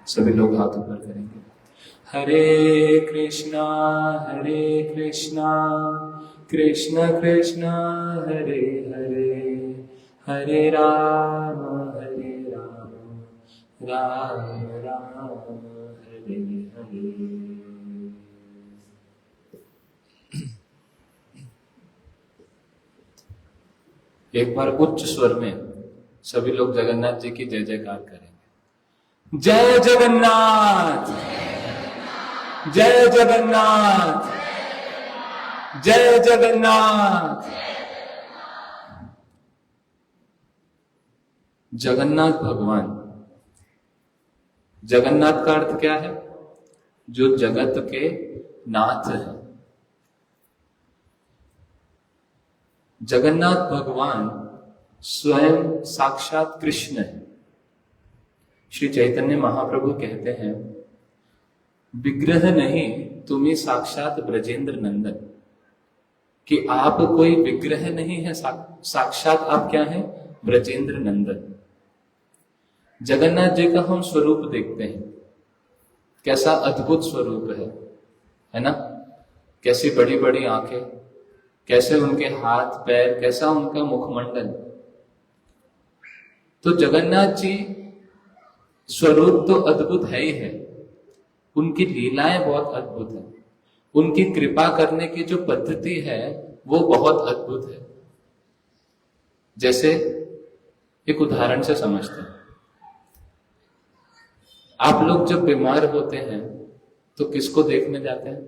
सभी लोग हाथ ऊपर करेंगे। हरे कृष्णा कृष्ण कृष्ण हरे हरे, हरे राम राम राम हरे हरे। एक बार उच्च स्वर में सभी लोग जगन्नाथ जी की जय जयकार करेंगे। जय जगन्नाथ, जय जगन्नाथ, जय जगन्नाथ। जगन्नाथ भगवान, जगन्नाथ का अर्थ क्या है? जो जगत के नाथ है। जगन्नाथ भगवान स्वयं साक्षात कृष्ण है। श्री चैतन्य महाप्रभु कहते हैं, विग्रह नहीं तुम्ही साक्षात ब्रजेंद्र नंदन, कि आप कोई विग्रह नहीं है, साक्षात आप क्या है? ब्रजेंद्र नंदन। जगन्नाथ जी का हम स्वरूप देखते हैं, कैसा अद्भुत स्वरूप है ना? कैसी बड़ी बड़ी आंखें, कैसे उनके हाथ पैर, कैसा उनका मुखमंडल। तो जगन्नाथ जी स्वरूप तो अद्भुत है ही है, उनकी लीलाएं बहुत अद्भुत है, उनकी कृपा करने की जो पद्धति है वो बहुत अद्भुत है। जैसे एक उदाहरण से समझते हैं। आप लोग जब बीमार होते हैं तो किसको देखने जाते हैं?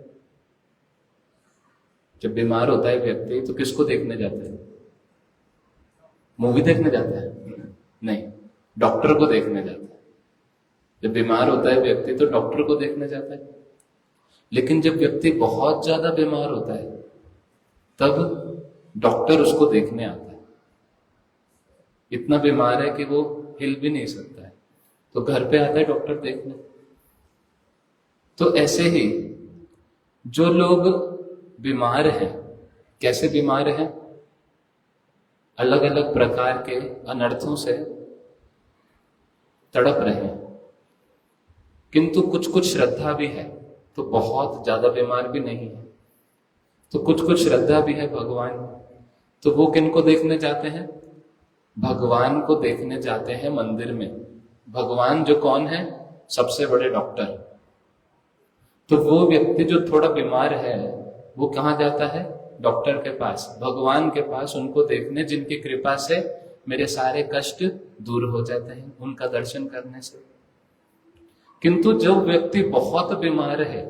जब बीमार होता है व्यक्ति तो किसको देखने जाते हैं? मूवी देखने जाते हैं? नहीं, डॉक्टर को देखने जाते हैं। जब बीमार होता है व्यक्ति तो डॉक्टर को देखने जाता है। लेकिन जब व्यक्ति बहुत ज्यादा बीमार होता है तब डॉक्टर उसको देखने आता है। इतना बीमार है कि वो हिल भी नहीं सकता है, तो घर पे आता है डॉक्टर देखने। तो ऐसे ही जो लोग बीमार हैं, कैसे बीमार हैं? अलग अलग प्रकार के अनर्थों से तड़प रहे हैं, किंतु कुछ कुछ श्रद्धा भी है, तो बहुत ज्यादा बीमार भी नहीं है, तो कुछ कुछ श्रद्धा भी है भगवान। तो वो किनको देखने जाते हैं? भगवान को देखने जाते हैं मंदिर में। भगवान जो कौन है? सबसे बड़े डॉक्टर। तो वो व्यक्ति जो थोड़ा बीमार है वो कहाँ जाता है? डॉक्टर के पास, भगवान के पास, उनको देखने जिनकी कृपा से मेरे सारे कष्ट दूर हो जाते हैं उनका दर्शन करने से। किंतु जो व्यक्ति बहुत बीमार है,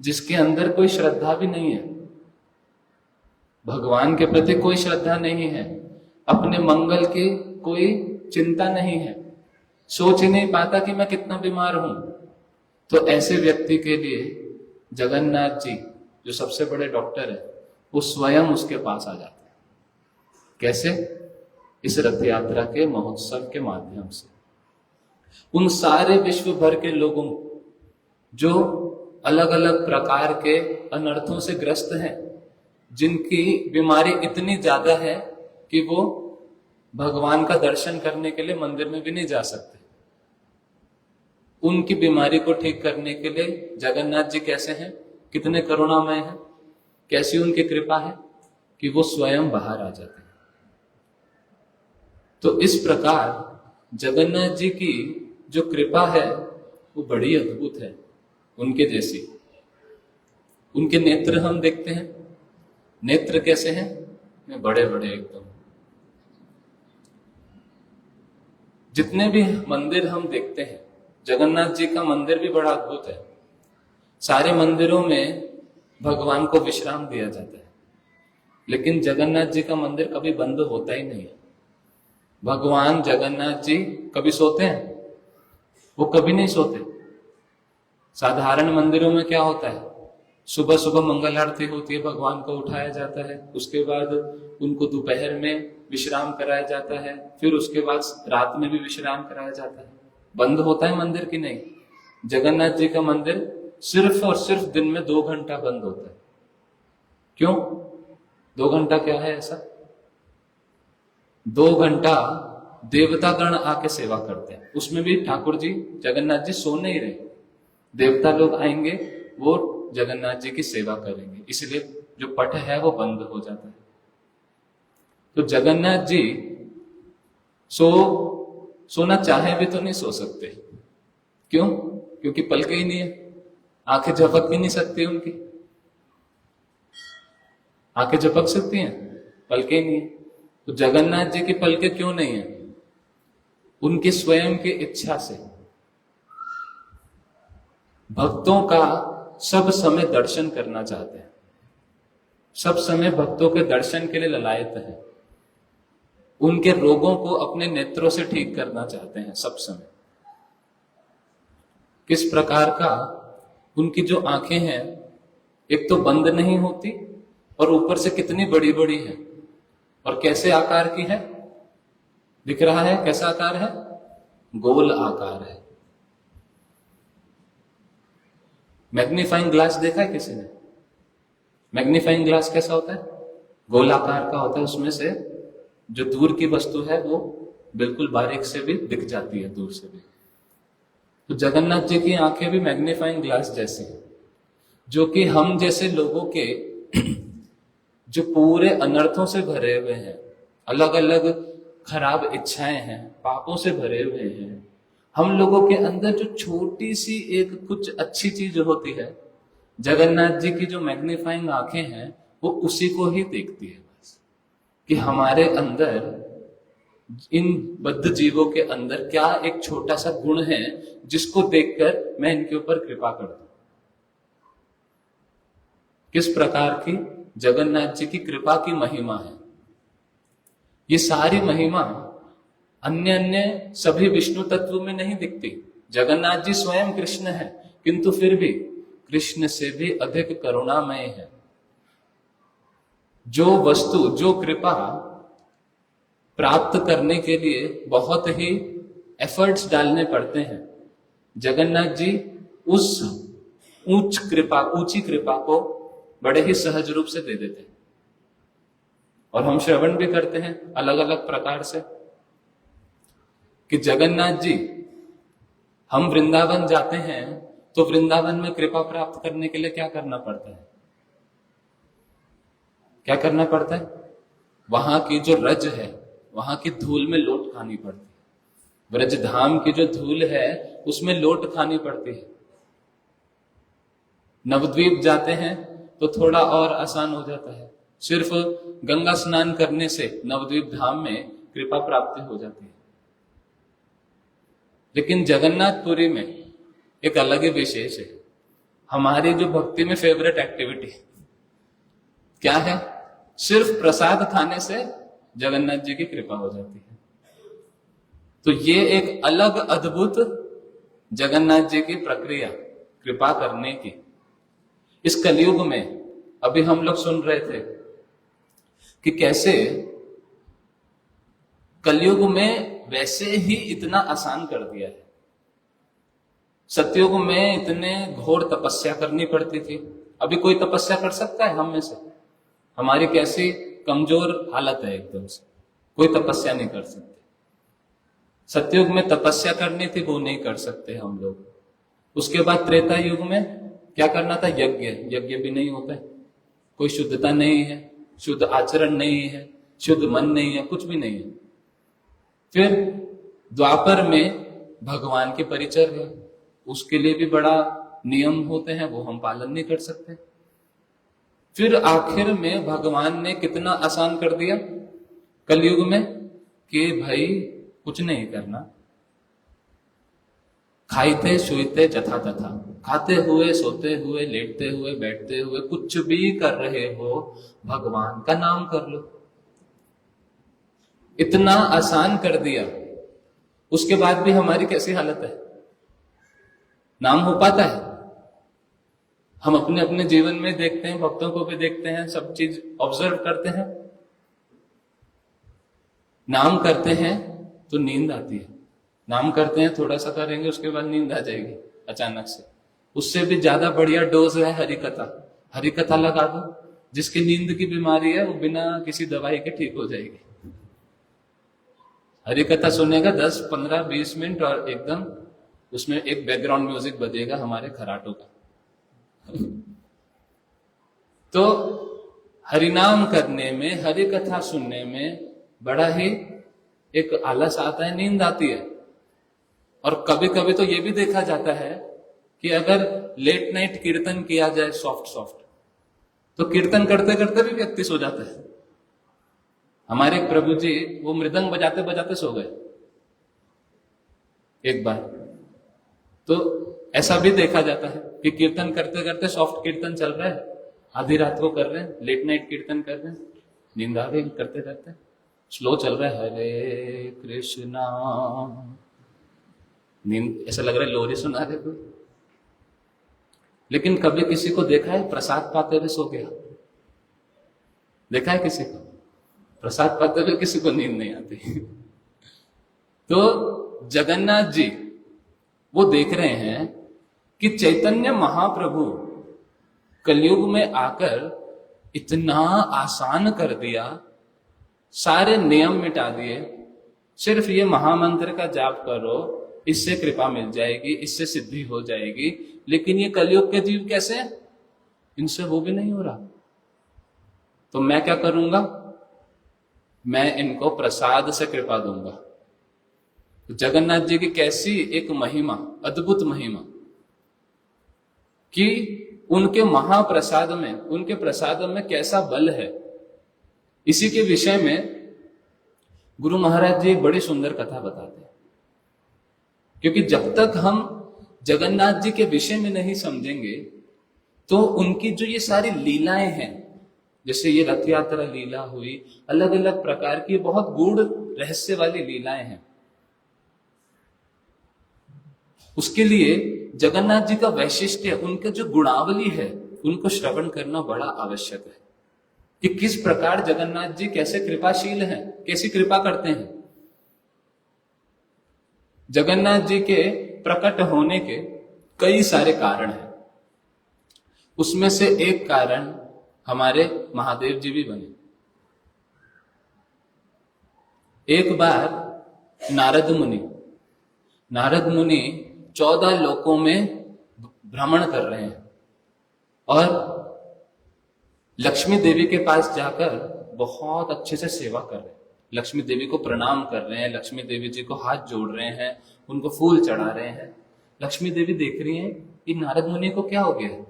जिसके अंदर कोई श्रद्धा भी नहीं है, भगवान के प्रति कोई श्रद्धा नहीं है, अपने मंगल की कोई चिंता नहीं है, सोच ही नहीं पाता कि मैं कितना बीमार हूं, तो ऐसे व्यक्ति के लिए जगन्नाथ जी जो सबसे बड़े डॉक्टर है वो स्वयं उसके पास आ जाते हैं। कैसे? इस रथ यात्रा के महोत्सव के माध्यम से। उन सारे विश्व भर के लोगों जो अलग अलग प्रकार के अनर्थों से ग्रस्त हैं, जिनकी बीमारी इतनी ज्यादा है कि वो भगवान का दर्शन करने के लिए मंदिर में भी नहीं जा सकते, उनकी बीमारी को ठीक करने के लिए जगन्नाथ जी कैसे हैं? कितने करुणामय हैं, कैसी उनकी कृपा है कि वो स्वयं बाहर आ जाते हैं। तो इस प्रकार जगन्नाथ जी की जो कृपा है वो बड़ी अद्भुत है, उनके जैसी। उनके नेत्र हम देखते हैं, नेत्र कैसे हैं? बड़े बड़े एकदम। जितने भी मंदिर हम देखते हैं, जगन्नाथ जी का मंदिर भी बड़ा अद्भुत है। सारे मंदिरों में भगवान को विश्राम दिया जाता है, लेकिन जगन्नाथ जी का मंदिर कभी बंद होता ही नहीं है। भगवान जगन्नाथ जी कभी सोते हैं? वो कभी नहीं सोते। साधारण मंदिरों में क्या होता है? सुबह सुबह मंगल आरती होती है, भगवान को उठाया जाता है, उसके बाद उनको दोपहर में विश्राम कराया जाता है, फिर उसके बाद रात में भी विश्राम कराया जाता है। बंद होता है मंदिर की? नहीं। जगन्नाथ जी का मंदिर सिर्फ और सिर्फ दिन में 2 घंटा बंद होता है। क्यों 2 घंटा? क्या है ऐसा? 2 घंटा देवतागण आके सेवा करते हैं। उसमें भी ठाकुर जी जगन्नाथ जी सो नहीं रहे, देवता लोग आएंगे, वो जगन्नाथ जी की सेवा करेंगे, इसलिए जो पट है वो बंद हो जाता है। तो जगन्नाथ जी सोना चाहे भी तो नहीं सो सकते। क्यों? क्योंकि पलके ही नहीं है, आंखें झपक भी नहीं सकती उनकी। आंखें झपक सकती हैं, पलके ही नहीं है। तो जगन्नाथ जी की पलके क्यों नहीं है? उनकी स्वयं की इच्छा से। भक्तों का सब समय दर्शन करना चाहते हैं, सब समय भक्तों के दर्शन के लिए ललायत है, उनके रोगों को अपने नेत्रों से ठीक करना चाहते हैं सब समय। किस प्रकार का? उनकी जो आंखें हैं एक तो बंद नहीं होती और ऊपर से कितनी बड़ी बड़ी है, और कैसे आकार की है? दिख रहा है कैसा आकार है? गोल आकार है। मैग्नीफाइंग ग्लास देखा है किसी ने? मैग्नीफाइंग ग्लास कैसा होता है? गोल आकार का होता है, उसमें से जो दूर की वस्तु है वो बिल्कुल बारीक से भी दिख जाती है, दूर से भी। तो जगन्नाथ जी की आंखें भी मैग्नीफाइंग ग्लास जैसी है, जो कि हम जैसे लोगों के जो पूरे अनर्थों से भरे हुए हैं, अलग अलग खराब इच्छाएं हैं, पापों से भरे हुए हैं, हम लोगों के अंदर जो छोटी सी एक कुछ अच्छी चीज होती है, जगन्नाथ जी की जो मैग्नीफाइंग आंखें हैं वो उसी को ही देखती है बस, कि हमारे अंदर, इन बद्ध जीवों के अंदर क्या एक छोटा सा गुण है जिसको देखकर मैं इनके ऊपर कृपा कर दूं। किस प्रकार की जगन्नाथ जी की कृपा की महिमा है। ये सारी महिमा अन्य अन्य सभी विष्णु तत्व में नहीं दिखती। जगन्नाथ जी स्वयं कृष्ण है, किंतु फिर भी कृष्ण से भी अधिक करुणामय है। जो वस्तु, जो कृपा प्राप्त करने के लिए बहुत ही एफर्ट्स डालने पड़ते हैं, जगन्नाथ जी उस ऊंची कृपा को बड़े ही सहज रूप से दे देते हैं। और हम श्रवण भी करते हैं अलग अलग प्रकार से कि जगन्नाथ जी, हम वृंदावन जाते हैं तो वृंदावन में कृपा प्राप्त करने के लिए क्या करना पड़ता है? क्या करना पड़ता है? वहां की जो रज है, वहां की धूल में लोट खानी पड़ती है। ब्रजधाम की जो धूल है उसमें लोट खानी पड़ती है। नवद्वीप जाते हैं तो थोड़ा और आसान हो जाता है, सिर्फ गंगा स्नान करने से नवद्वीप धाम में कृपा प्राप्ति हो जाती है। लेकिन जगन्नाथपुरी में एक अलग ही विशेष है। हमारी जो भक्ति में फेवरेट एक्टिविटी क्या है? सिर्फ प्रसाद खाने से जगन्नाथ जी की कृपा हो जाती है। तो ये एक अलग अद्भुत जगन्नाथ जी की प्रक्रिया कृपा करने की। इस कलयुग में अभी हम लोग सुन रहे थे कि कैसे कलयुग में वैसे ही इतना आसान कर दिया है। सतयुग में इतने घोर तपस्या करनी पड़ती थी, अभी कोई तपस्या कर सकता है हम में से? हमारी कैसी कमजोर हालत है, एकदम से कोई तपस्या नहीं कर सकते। सतयुग में तपस्या करनी थी, वो नहीं कर सकते हम लोग। उसके बाद त्रेता युग में क्या करना था? यज्ञ। यज्ञ भी नहीं होता है, कोई शुद्धता नहीं है, शुद्ध आचरण नहीं है, शुद्ध मन नहीं है, कुछ भी नहीं है। फिर द्वापर में भगवान के परिचय है, उसके लिए भी बड़ा नियम होते हैं, वो हम पालन नहीं कर सकते। फिर आखिर में भगवान ने कितना आसान कर दिया कलयुग में कि भाई कुछ नहीं करना, खाइते शुइते जथा तथा, खाते हुए, सोते हुए, लेटते हुए, बैठते हुए, कुछ भी कर रहे हो, भगवान का नाम कर लो। इतना आसान कर दिया। उसके बाद भी हमारी कैसी हालत है? नाम हो पाता है? हम अपने अपने जीवन में देखते हैं, भक्तों को भी देखते हैं, सब चीज ऑब्जर्व करते हैं। नाम करते हैं तो नींद आती है, नाम करते हैं थोड़ा सा करेंगे, उसके बाद नींद आ जाएगी अचानक से। उससे भी ज्यादा बढ़िया डोज है हरिकथा। हरिकथा लगा दो, जिसकी नींद की बीमारी है वो बिना किसी दवाई के ठीक हो जाएगी। हरि कथा सुनेगा 10, 15, 20 मिनट और एकदम उसमें एक बैकग्राउंड म्यूजिक बजेगा हमारे खराटों का। तो हरिनाम करने में, हरि कथा सुनने में बड़ा ही एक आलस आता है, नींद आती है। और कभी कभी तो ये भी देखा जाता है कि अगर लेट नाइट कीर्तन किया जाए सॉफ्ट सॉफ्ट, तो कीर्तन करते करते भी व्यक्ति सो जाता है। हमारे एक प्रभु जी वो मृदंग बजाते बजाते सो गए एक बार। तो ऐसा भी देखा जाता है कि कीर्तन करते करते, सॉफ्ट कीर्तन चल रहा है, आधी रात को कर रहे हैं, लेट नाइट कीर्तन कर रहे हैं, नींद आ गई करते करते, स्लो चल रहा है हरे कृष्णा, नींद ऐसा लग रहा है लोरी सुना रहे कोई। लेकिन कभी किसी को देखा है प्रसाद पाते हुए सो गया? देखा है किसी को? प्रसाद पाते हुए किसी को नींद नहीं आती। तो जगन्नाथ जी वो देख रहे हैं कि चैतन्य महाप्रभु कलयुग में आकर इतना आसान कर दिया, सारे नियम मिटा दिए, सिर्फ ये महामंत्र का जाप करो, इससे कृपा मिल जाएगी, इससे सिद्धि हो जाएगी। लेकिन ये कलयुग के जीव कैसे, इनसे वो भी नहीं हो रहा। तो मैं क्या करूंगा, मैं इनको प्रसाद से कृपा दूंगा। तो जगन्नाथ जी की कैसी एक महिमा, अद्भुत महिमा, कि उनके महाप्रसाद में, उनके प्रसाद में कैसा बल है। इसी के विषय में गुरु महाराज जी एक बड़ी सुंदर कथा बताते हैं। क्योंकि जब तक हम जगन्नाथ जी के विषय में नहीं समझेंगे, तो उनकी जो ये सारी लीलाएं हैं, जैसे ये रथ यात्रा लीला हुई, अलग अलग प्रकार की बहुत गूढ़ रहस्य वाली लीलाएं हैं, उसके लिए जगन्नाथ जी का वैशिष्ट्य, उनका जो गुणावली है, उनको श्रवण करना बड़ा आवश्यक है कि किस प्रकार जगन्नाथ जी कैसे कृपाशील हैं, कैसी कृपा करते हैं। जगन्नाथ जी के प्रकट होने के कई सारे कारण हैं। उसमें से एक कारण हमारे महादेव जी भी बने। एक बार नारद मुनि 14 लोकों में भ्रमण कर रहे हैं और लक्ष्मी देवी के पास जाकर बहुत अच्छे से सेवा कर रहे हैं, लक्ष्मी देवी को प्रणाम कर रहे हैं, लक्ष्मी देवी जी को हाथ जोड़ रहे हैं, उनको फूल चढ़ा रहे हैं। लक्ष्मी देवी देख रही हैं कि नारद मुनि को क्या हो गया है,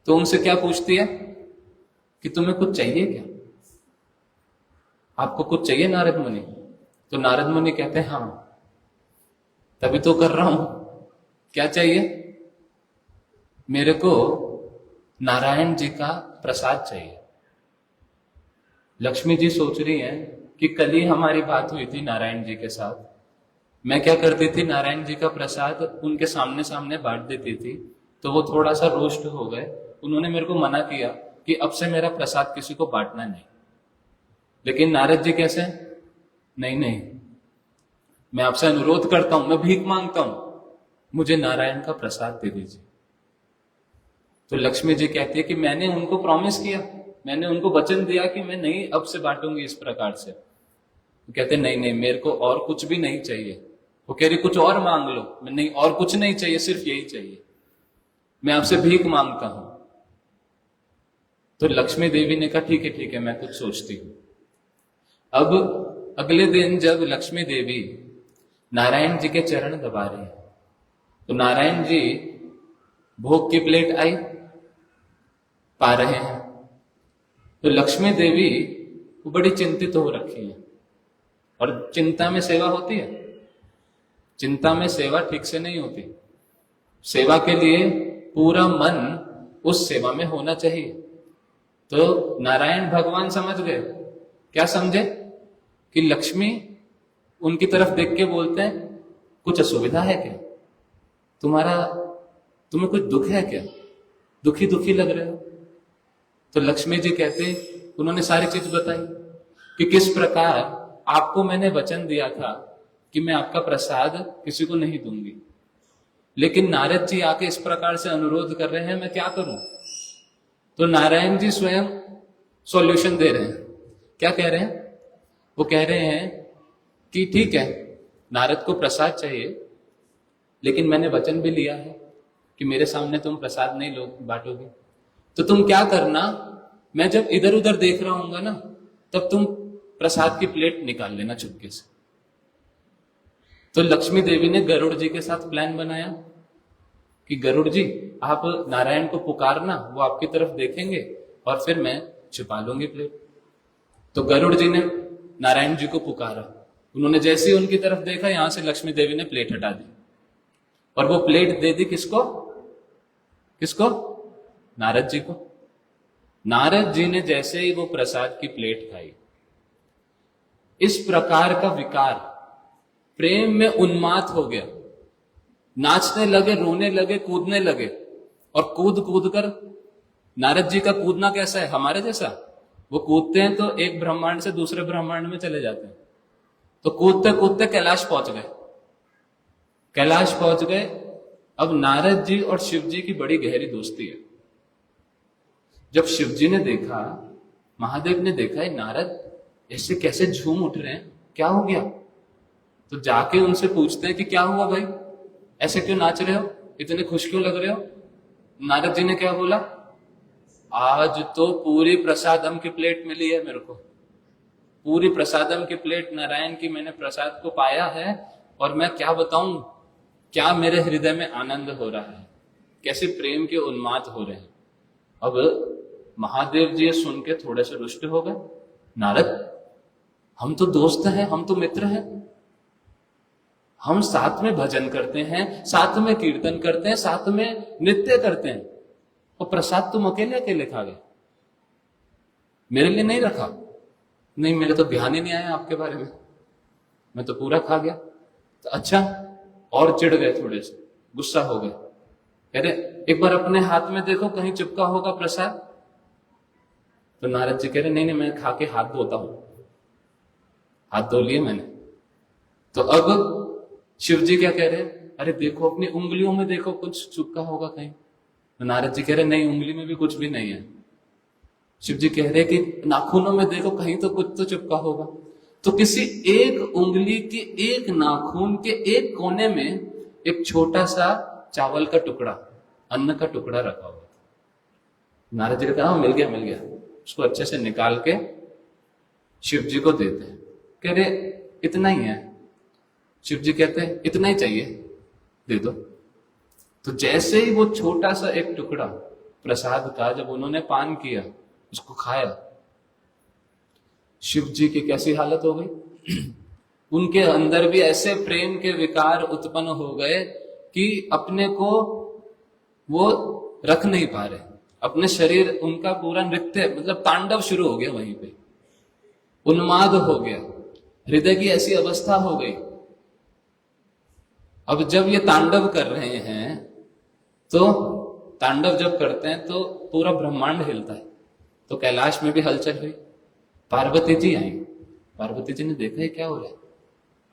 तो उनसे क्या पूछती है कि तुम्हें कुछ चाहिए क्या, आपको कुछ चाहिए नारद मुनि? तो नारद मुनि कहते हैं हाँ, तभी तो कर रहा हूं, क्या चाहिए? मेरे को नारायण जी का प्रसाद चाहिए। लक्ष्मी जी सोच रही हैं कि कल ही हमारी बात हुई थी नारायण जी के साथ, मैं क्या करती थी, नारायण जी का प्रसाद उनके सामने सामने बांट देती थी, तो वो थोड़ा सा रोस्ट हो गए। उन्होंने मेरे को मना किया कि अब से मेरा प्रसाद किसी को बांटना नहीं। लेकिन नारद जी कैसे, नहीं नहीं, मैं आपसे अनुरोध करता हूं, मैं भीख मांगता हूं, मुझे नारायण का प्रसाद दे दीजिए। तो लक्ष्मी जी कहती है कि मैंने उनको प्रॉमिस किया, मैंने उनको वचन दिया कि मैं नहीं अब से बांटूंगी इस प्रकार से। तो कहते नहीं नहीं, मेरे को और कुछ भी नहीं चाहिए। वो कह रही कुछ और मांग लो। मैं नहीं, और कुछ नहीं चाहिए, सिर्फ यही चाहिए, मैं आपसे भीख मांगता हूं। तो लक्ष्मी देवी ने कहा ठीक है, मैं कुछ सोचती हूं। अब अगले दिन जब लक्ष्मी देवी नारायण जी के चरण दबा रहे हैं, तो नारायण जी भोग की प्लेट आई पा रहे हैं। तो लक्ष्मी देवी वो बड़ी चिंतित हो रखी है। और चिंता में सेवा होती है, चिंता में सेवा ठीक से नहीं होती। सेवा के लिए पूरा मन उस सेवा में होना चाहिए। तो नारायण भगवान समझ गए, क्या समझे, कि लक्ष्मी उनकी तरफ देख के बोलते हैं कुछ असुविधा है क्या, तुम्हें कुछ दुख है क्या, दुखी लग रहे हो? तो लक्ष्मी जी कहते, उन्होंने सारी चीज बताई कि किस प्रकार आपको मैंने वचन दिया था कि मैं आपका प्रसाद किसी को नहीं दूंगी, लेकिन नारद जी आके इस प्रकार से अनुरोध कर रहे हैं, मैं क्या करूं? तो नारायण जी स्वयं सॉल्यूशन दे रहे हैं। क्या कह रहे हैं? वो कह रहे हैं कि ठीक है, नारद को प्रसाद चाहिए, लेकिन मैंने वचन भी लिया है कि मेरे सामने तुम प्रसाद नहीं लो बांटोगे, तो तुम क्या करना, मैं जब इधर उधर देख रहा हूंगा ना, तब तुम प्रसाद की प्लेट निकाल लेना चुपके से। तो लक्ष्मी देवी ने गरुड़ जी के साथ प्लान बनाया कि गरुड़ जी आप नारायण को पुकारना, वो आपकी तरफ देखेंगे और फिर मैं छिपा लूंगी प्लेट। तो गरुड़ जी ने नारायण जी को पुकारा, उन्होंने जैसे ही उनकी तरफ देखा, यहां से लक्ष्मी देवी ने प्लेट हटा दी और वो प्लेट दे दी किसको? किसको? नारद जी को। नारद जी ने जैसे ही वो प्रसाद की प्लेट खाई, इस प्रकार का विकार प्रेम में उन्माद हो गया, नाचने लगे, रोने लगे, कूदने लगे। और कूद कूद कर, नारद जी का कूदना कैसा है? हमारे जैसा। वो कूदते हैं तो एक ब्रह्मांड से दूसरे ब्रह्मांड में चले जाते हैं। तो कूदते कूदते कैलाश पहुंच गए। कैलाश पहुंच गए। अब नारद जी और शिव जी की बड़ी गहरी दोस्ती है। जब शिव जी ने देखा, महादेव ने देखा, ये नारद ऐसे कैसे झूम उठ रहे हैं, क्या हो गया? तो जाके उनसे पूछते हैं कि क्या हुआ भाई, ऐसे क्यों नाच रहे हो, इतने खुश क्यों लग रहे हो? नारद जी ने क्या बोला? आज तो पूरी प्रसादम की प्लेट मिली है मेरे को, पूरी प्रसादम की प्लेट नारायण की मैंने प्रसाद को पाया है, और मैं क्या बताऊं, क्या मेरे हृदय में आनंद हो रहा है, कैसे प्रेम के उन्माद हो रहे हैं। अब महादेव जी सुन के थोड़े से रुष्ट हो गए। नारद, हम तो दोस्त हैं, हम तो मित्र हैं, हम साथ में भजन करते हैं, साथ में कीर्तन करते हैं, साथ में नृत्य करते हैं, और प्रसाद तुम अकेले अकेले खा गए, मेरे लिए नहीं रखा? नहीं, मेरे तो ध्यान ही नहीं आया आपके बारे में, मैं तो पूरा खा गया। तो अच्छा, और चिढ़ गए, थोड़े से गुस्सा हो गए। कह रहे एक बार अपने हाथ में देखो, कहीं चिपका होगा प्रसाद। तो नारद जी कह रहे नहीं नहीं, मैं खा के हाथ धोता हूं। हाथ धो लिए मैंने। तो अब शिव जी क्या कह रहे हैं? अरे देखो, अपनी उंगलियों में देखो, कुछ चिपका होगा कहीं। तो नारद जी कह रहे नहीं, उंगली में भी कुछ भी नहीं है। शिव जी कह रहे कि नाखूनों में देखो, कहीं तो कुछ तो चिपका होगा। तो किसी एक उंगली के एक नाखून के एक कोने में एक छोटा सा चावल का टुकड़ा, अन्न का टुकड़ा रखा हुआ था। नारद जी कहते हैं हाँ, मिल गया मिल गया। उसको अच्छे से निकाल के शिव जी को देते हैं। कह रहे इतना ही है। शिव जी कहते हैं इतना ही चाहिए, दे दो। तो जैसे ही वो छोटा सा एक टुकड़ा प्रसाद का जब उन्होंने पान किया, उसको खाया, शिव जी की कैसी हालत हो गई। उनके अंदर भी ऐसे प्रेम के विकार उत्पन्न हो गए कि अपने को वो रख नहीं पा रहे। अपने शरीर, उनका पूरा नृत्य मतलब तांडव शुरू हो गया वहीं पे, उन्माद हो गया, हृदय की ऐसी अवस्था हो गई। अब जब ये तांडव कर रहे हैं, तो तांडव जब करते हैं तो पूरा ब्रह्मांड हिलता है। तो कैलाश में भी हलचल हुई। पार्वती जी आई। पार्वती जी ने देखा है क्या हो रहा है।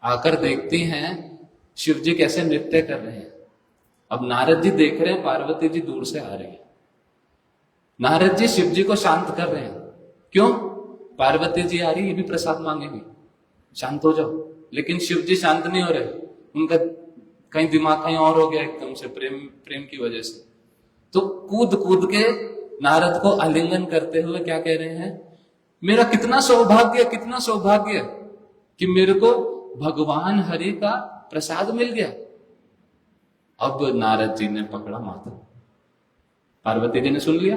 आकर देखती हैं शिव जी कैसे नृत्य कर रहे हैं। अब नारद जी देख रहे हैं, पार्वती जी दूर से आ रही है। नारद जी शिव जी को शांत कर रहे हैं। क्यों? पार्वती जी आ रही, ये भी प्रसाद मांगेंगी, शांत हो जाओ। लेकिन शिव जी शांत नहीं हो रहे। उनका कहीं दिमाग कहीं और हो गया एकदम से, प्रेम की वजह से। तो कूद कूद के नारद को आलिंगन करते हुए क्या कह रहे हैं, मेरा कितना सौभाग्य, कितना सौभाग्य कि मेरे को भगवान हरि का प्रसाद मिल गया। अब नारद जी ने पकड़ा माथा। पार्वती जी ने सुन लिया,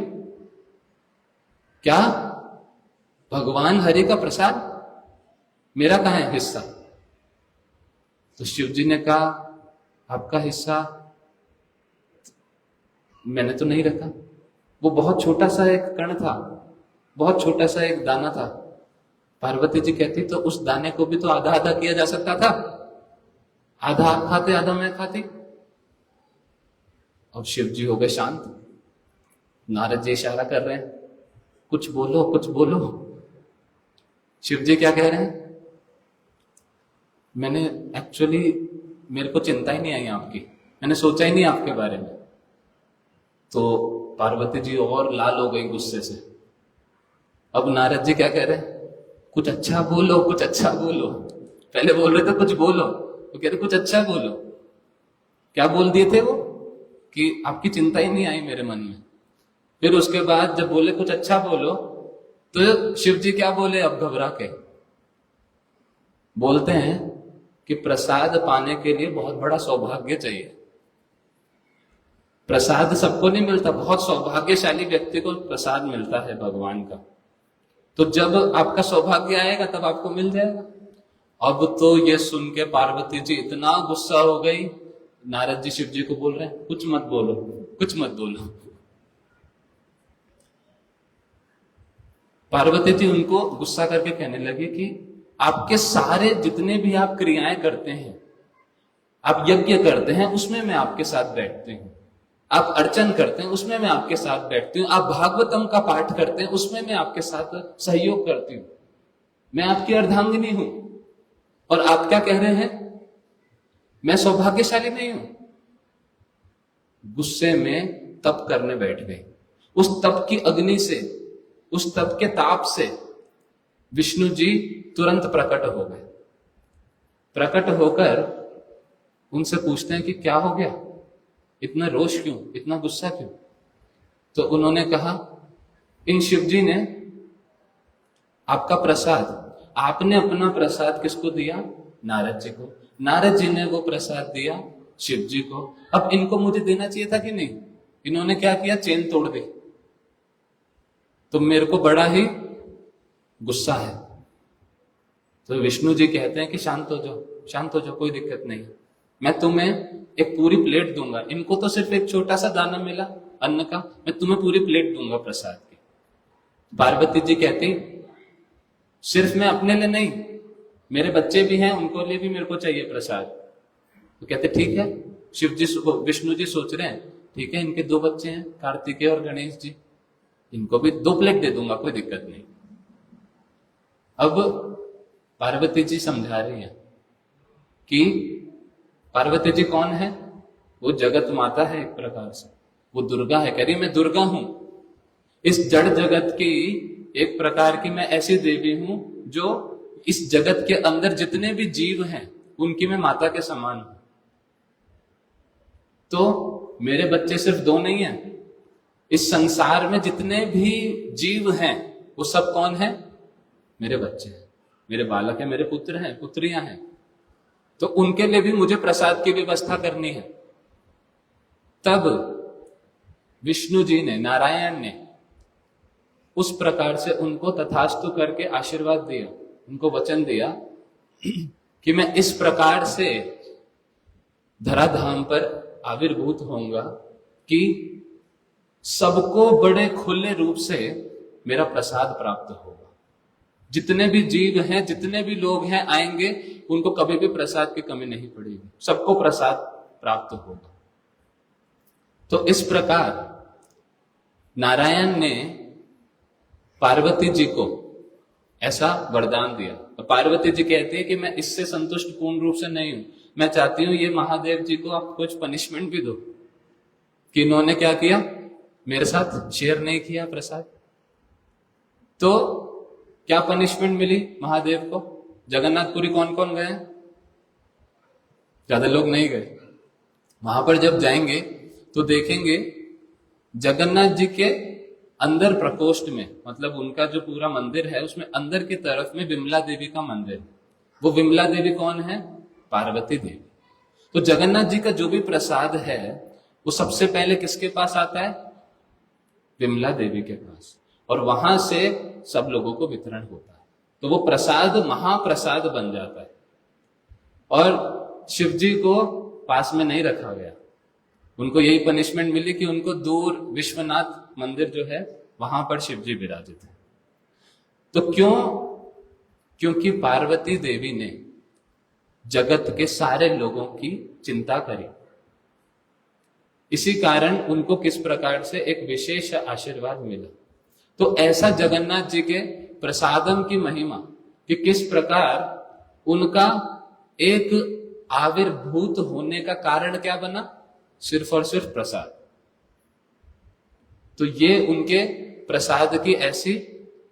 क्या भगवान हरि का प्रसाद, मेरा कहां है हिस्सा? तो शिव जी ने कहा आपका हिस्सा मैंने तो नहीं रखा। वो बहुत छोटा सा एक कण था, बहुत छोटा सा एक दाना था। पार्वती जी कहती तो उस दाने को भी तो आधा आधा किया जा सकता था, आधा आप खाते आधा मैं खाती। अब शिव जी हो गए शांत। नारद जी इशारा कर रहे हैं, कुछ बोलो कुछ बोलो। शिव जी क्या कह रहे हैं, मैंने एक्चुअली, मेरे को चिंता ही नहीं आई आपकी, मैंने सोचा ही नहीं आपके बारे में। तो पार्वती जी और लाल हो गई गुस्से से। अब नारद जी क्या कह रहे हैं, कुछ अच्छा बोलो कुछ अच्छा बोलो। पहले बोल रहे थे कुछ बोलो, तो कहते कुछ अच्छा बोलो। क्या बोल दिए थे वो कि आपकी चिंता ही नहीं आई मेरे मन में। फिर उसके बाद जब बोले कुछ अच्छा बोलो, तो शिव जी क्या बोले अब घबरा के? बोलते हैं कि प्रसाद पाने के लिए बहुत बड़ा सौभाग्य चाहिए। प्रसाद सबको नहीं मिलता, बहुत सौभाग्यशाली व्यक्ति को प्रसाद मिलता है भगवान का। तो जब आपका सौभाग्य आएगा तब आपको मिल जाएगा। अब तो ये सुन के पार्वती जी इतना गुस्सा हो गई, नारद जी शिव जी को बोल रहे हैं कुछ मत बोलो, कुछ मत बोलो। पार्वती जी उनको गुस्सा करके कहने लगी कि आपके सारे जितने भी आप क्रियाएं करते हैं, आप यज्ञ करते हैं, उसमें मैं आपके साथ बैठती हूँ। आप अर्चन करते हैं, उसमें मैं आपके साथ बैठती हूँ। आप भागवतम का पाठ करते हैं, उसमें मैं आपके साथ सहयोग करती हूँ। मैं आपकी अर्धांगिनी हूं। और आप क्या कह रहे हैं? मैं सौभाग्यशाली नहीं हूं। गुस्से में तप करने बैठ गए। उस तप की अग्नि से, उस तप के ताप से विष्णु जी तुरंत प्रकट हो गए। प्रकट होकर उनसे पूछते हैं कि क्या हो गया, इतना रोष क्यों, इतना गुस्सा क्यों? तो उन्होंने कहा इन शिव जी ने आपका प्रसाद, आपने अपना प्रसाद किसको दिया? नारद जी को। नारद जी ने वो प्रसाद दिया शिव जी को। अब इनको मुझे देना चाहिए था कि नहीं? इन्होंने क्या किया? चेन तोड़ दी। तो मेरे को बड़ा ही गुस्सा है। तो विष्णु जी कहते हैं कि शांत हो जाओ, शांत हो जाओ, कोई दिक्कत नहीं, मैं तुम्हें एक पूरी प्लेट दूंगा। इनको तो सिर्फ एक छोटा सा दाना मिला अन्न का, मैं तुम्हें पूरी प्लेट दूंगा प्रसाद की। पार्वती जी कहती सिर्फ मैं अपने लिए नहीं, मेरे बच्चे भी हैं, उनको लिए भी मेरे को चाहिए प्रसाद। तो कहते ठीक है। शिव जी, विष्णु जी सोच रहे हैं ठीक है, इनके 2 बच्चे हैं, कार्तिकेय और गणेश जी, इनको भी 2 प्लेट दे दूंगा, कोई दिक्कत नहीं। अब पार्वती जी समझा रही है कि पार्वती जी कौन है? वो जगत माता है, एक प्रकार से वो दुर्गा है। कह रही मैं दुर्गा हूं, इस जड़ जगत की एक प्रकार की मैं ऐसी देवी हूं जो इस जगत के अंदर जितने भी जीव हैं उनकी मैं माता के समान हूं। तो मेरे बच्चे सिर्फ 2 नहीं हैं, इस संसार में जितने भी जीव हैं वो सब कौन है? मेरे बच्चे हैं, मेरे बालक हैं, मेरे पुत्र हैं, पुत्रियां हैं। तो उनके लिए भी मुझे प्रसाद की व्यवस्था करनी है। तब विष्णु जी ने, नारायण ने उस प्रकार से उनको तथास्तु करके आशीर्वाद दिया, उनको वचन दिया कि मैं इस प्रकार से धराधाम पर आविर्भूत होऊंगा कि सबको बड़े खुले रूप से मेरा प्रसाद प्राप्त होगा। जितने भी जीव हैं, जितने भी लोग हैं आएंगे, उनको कभी भी प्रसाद की कमी नहीं पड़ेगी, सबको प्रसाद प्राप्त होगा। तो इस प्रकार नारायण ने पार्वती जी को ऐसा वरदान दिया। तो पार्वती जी कहती है कि मैं इससे संतुष्ट पूर्ण रूप से नहीं हूं, मैं चाहती हूं ये महादेव जी को आप कुछ पनिशमेंट भी दो कि इन्होंने क्या किया, मेरे साथ शेयर नहीं किया प्रसाद। तो क्या पनिशमेंट मिली महादेव को? जगन्नाथपुरी कौन कौन गए? ज्यादा लोग नहीं गए। वहां पर जब जाएंगे तो देखेंगे जगन्नाथ जी के अंदर प्रकोष्ठ में, मतलब उनका जो पूरा मंदिर है उसमें अंदर की तरफ में विमला देवी का मंदिर है। वो विमला देवी कौन है? पार्वती देवी। तो जगन्नाथ जी का जो भी प्रसाद है वो सबसे पहले किसके पास आता है? विमला देवी के पास, और वहां से सब लोगों को वितरण होता है। तो वो प्रसाद महाप्रसाद बन जाता है। और शिव जी को पास में नहीं रखा गया, उनको यही पनिशमेंट मिली कि उनको दूर विश्वनाथ मंदिर जो है वहां पर शिव जी विराजित है। तो क्यों? क्योंकि पार्वती देवी ने जगत के सारे लोगों की चिंता करी। इसी कारण उनको किस प्रकार से एक विशेष आशीर्वाद मिला। तो ऐसा जगन्नाथ जी के प्रसादम की महिमा कि किस प्रकार उनका एक आविर्भूत होने का कारण क्या बना? सिर्फ और सिर्फ प्रसाद। तो ये उनके प्रसाद की ऐसी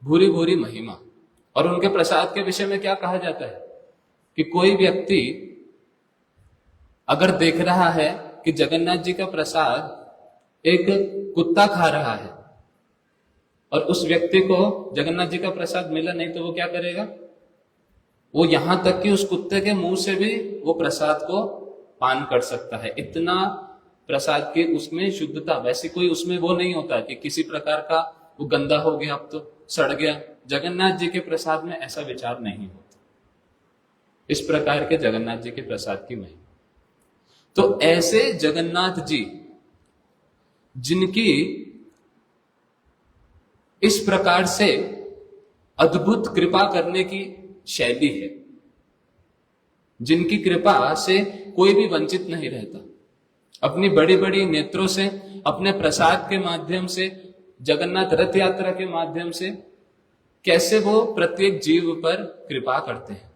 भूरी भूरी महिमा। और उनके प्रसाद के विषय में क्या कहा जाता है कि कोई व्यक्ति अगर देख रहा है कि जगन्नाथ जी का प्रसाद एक कुत्ता खा रहा है और उस व्यक्ति को जगन्नाथ जी का प्रसाद मिला नहीं, तो वो क्या करेगा? वो यहां तक कि उस कुत्ते के मुंह से भी वो प्रसाद को पान कर सकता है। इतना प्रसाद की उसमें शुद्धता, वैसे कोई उसमें वो नहीं होता कि किसी प्रकार का वो गंदा हो गया, अब तो सड़ गया। जगन्नाथ जी के प्रसाद में ऐसा विचार नहीं होता। इस प्रकार के जगन्नाथ जी के प्रसाद की महिमा। तो ऐसे जगन्नाथ जी जिनकी इस प्रकार से अद्भुत कृपा करने की शैली है, जिनकी कृपा से कोई भी वंचित नहीं रहता, अपनी बड़ी बड़ी नेत्रों से, अपने प्रसाद के माध्यम से, जगन्नाथ रथ यात्रा के माध्यम से कैसे वो प्रत्येक जीव पर कृपा करते हैं।